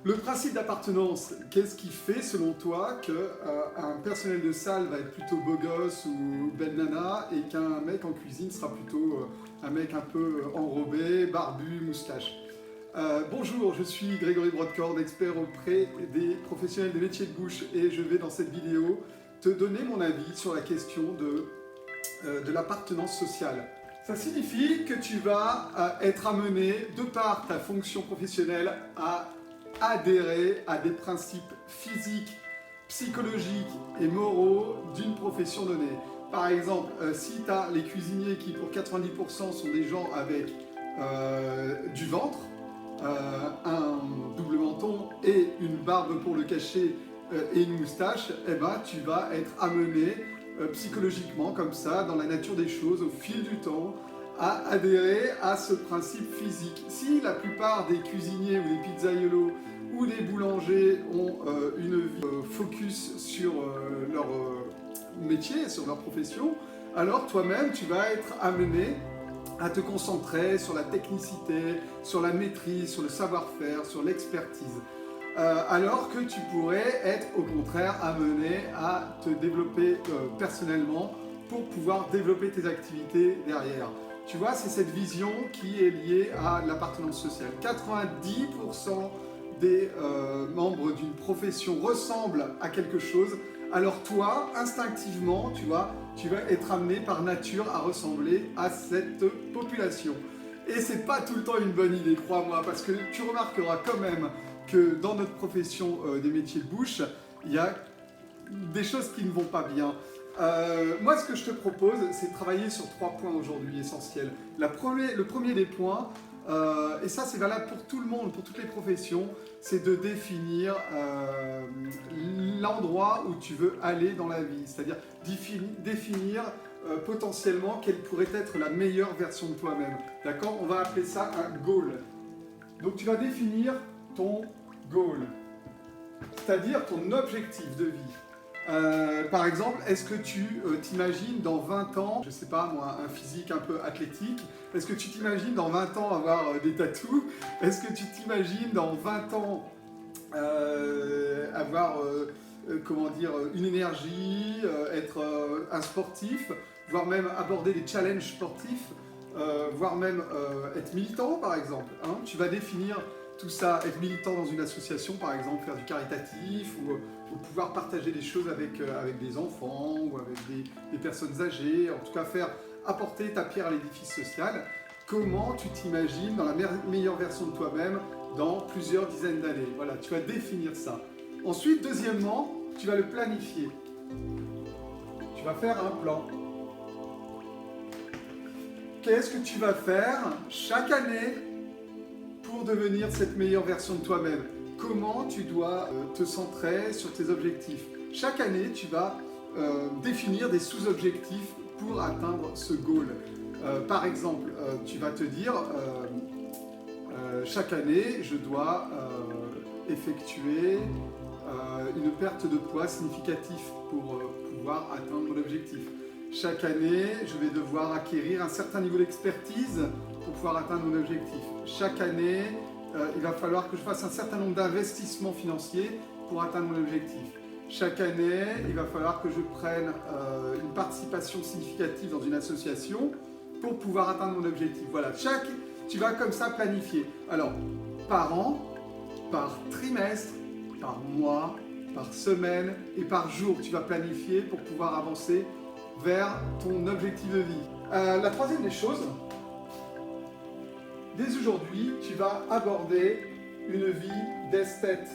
Le principe d'appartenance, qu'est-ce qui fait selon toi qu'un personnel de salle va être plutôt beau gosse ou belle nana et qu'un mec en cuisine sera plutôt un mec un peu enrobé, barbu, moustache? Bonjour, je suis Grégory Brodkorn, expert auprès des professionnels des métiers de bouche et je vais dans cette vidéo te donner mon avis sur la question de l'appartenance sociale. Ça signifie que tu vas être amené, de par ta fonction professionnelle, à adhérer à des principes physiques, psychologiques et moraux d'une profession donnée. Par exemple, si tu as les cuisiniers qui pour 90% sont des gens avec du ventre, un double menton et une barbe pour le cacher et une moustache, eh ben, tu vas être amené psychologiquement comme ça, dans la nature des choses, au fil du temps, à adhérer à ce principe physique. Si la plupart des cuisiniers ou des pizzaiolos ou des boulangers ont une vie focus sur leur métier, sur leur profession, alors toi-même tu vas être amené à te concentrer sur la technicité, sur la maîtrise, sur le savoir-faire, sur l'expertise. Alors que tu pourrais être au contraire amené à te développer personnellement pour pouvoir développer tes activités derrière. Tu vois, c'est cette vision qui est liée à l'appartenance sociale. 90% des membres d'une profession ressemblent à quelque chose, alors toi, instinctivement, tu vas être amené par nature à ressembler à cette population. Et c'est pas tout le temps une bonne idée, crois-moi, parce que tu remarqueras quand même que dans notre profession des métiers de bouche, il y a des choses qui ne vont pas bien. Moi, ce que je te propose, c'est de travailler sur 3 points aujourd'hui essentiels. Le premier des points, et ça c'est valable pour tout le monde, pour toutes les professions, c'est de définir l'endroit où tu veux aller dans la vie, c'est-à-dire définir potentiellement quelle pourrait être la meilleure version de toi-même. D'accord? On va appeler ça un goal. Donc tu vas définir ton goal, c'est-à-dire ton objectif de vie. Par exemple, est-ce que tu t'imagines dans 20 ans, je sais pas moi, un physique un peu athlétique? Est-ce que tu t'imagines dans 20 ans avoir des tatous? Est-ce que tu t'imagines dans 20 ans avoir comment dire, une énergie, être un sportif, voire même aborder des challenges sportifs, voire même être militant par exemple, hein? Tu vas définir tout ça, être militant dans une association par exemple, faire du caritatif ou pouvoir partager des choses avec des enfants ou avec des personnes âgées, en tout cas apporter ta pierre à l'édifice social. Comment tu t'imagines dans la meilleure version de toi-même dans plusieurs dizaines d'années? Voilà, tu vas définir ça. Ensuite, deuxièmement, tu vas le planifier. Tu vas faire un plan. Qu'est-ce que tu vas faire chaque année pour devenir cette meilleure version de toi-même? Comment tu dois te centrer sur tes objectifs? Chaque année, tu vas définir des sous-objectifs pour atteindre ce goal. Par exemple, tu vas te dire, chaque année, je dois effectuer une perte de poids significative pour pouvoir atteindre mon objectif. Chaque année, je vais devoir acquérir un certain niveau d'expertise pour pouvoir atteindre mon objectif. Chaque année, il va falloir que je fasse un certain nombre d'investissements financiers pour atteindre mon objectif. Chaque année, il va falloir que je prenne une participation significative dans une association pour pouvoir atteindre mon objectif. Voilà, tu vas comme ça planifier. Alors, par an, par trimestre, par mois, par semaine et par jour, tu vas planifier pour pouvoir avancer vers ton objectif de vie. La troisième des choses, dès aujourd'hui, tu vas aborder une vie d'esthète.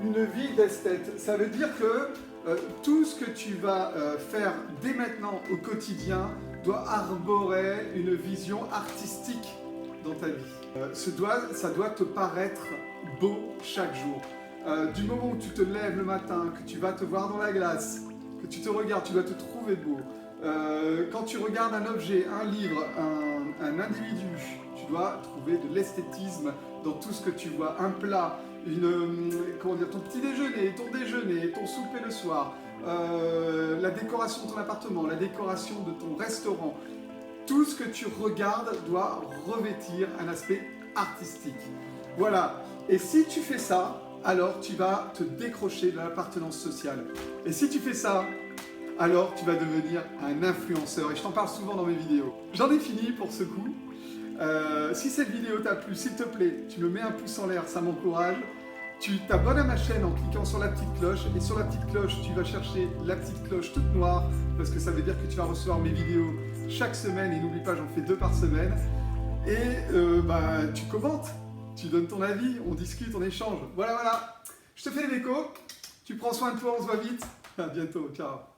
Une vie d'esthète, ça veut dire que tout ce que tu vas faire dès maintenant au quotidien doit arborer une vision artistique dans ta vie. Ça doit te paraître beau chaque jour. Du moment où tu te lèves le matin, que tu vas te voir dans la glace, que tu te regardes, tu dois te trouver beau. Quand tu regardes un objet, un livre, un individu, tu dois trouver de l'esthétisme dans tout ce que tu vois. Un plat, ton petit déjeuner, ton souper le soir, la décoration de ton appartement, la décoration de ton restaurant. Tout ce que tu regardes doit revêtir un aspect artistique. Voilà. Et si tu fais ça, alors tu vas te décrocher de l'appartenance sociale. Et si tu fais ça, alors tu vas devenir un influenceur. Et je t'en parle souvent dans mes vidéos. J'en ai fini pour ce coup. Si cette vidéo t'a plu, s'il te plaît, tu me mets un pouce en l'air, ça m'encourage. Tu t'abonnes à ma chaîne en cliquant sur la petite cloche. Et sur la petite cloche, tu vas chercher la petite cloche toute noire, parce que ça veut dire que tu vas recevoir mes vidéos chaque semaine. Et n'oublie pas, j'en fais 2 par semaine. Et tu commentes, tu donnes ton avis, on discute, on échange. Voilà. Je te fais les échos. Tu prends soin de toi, on se voit vite. À bientôt, ciao.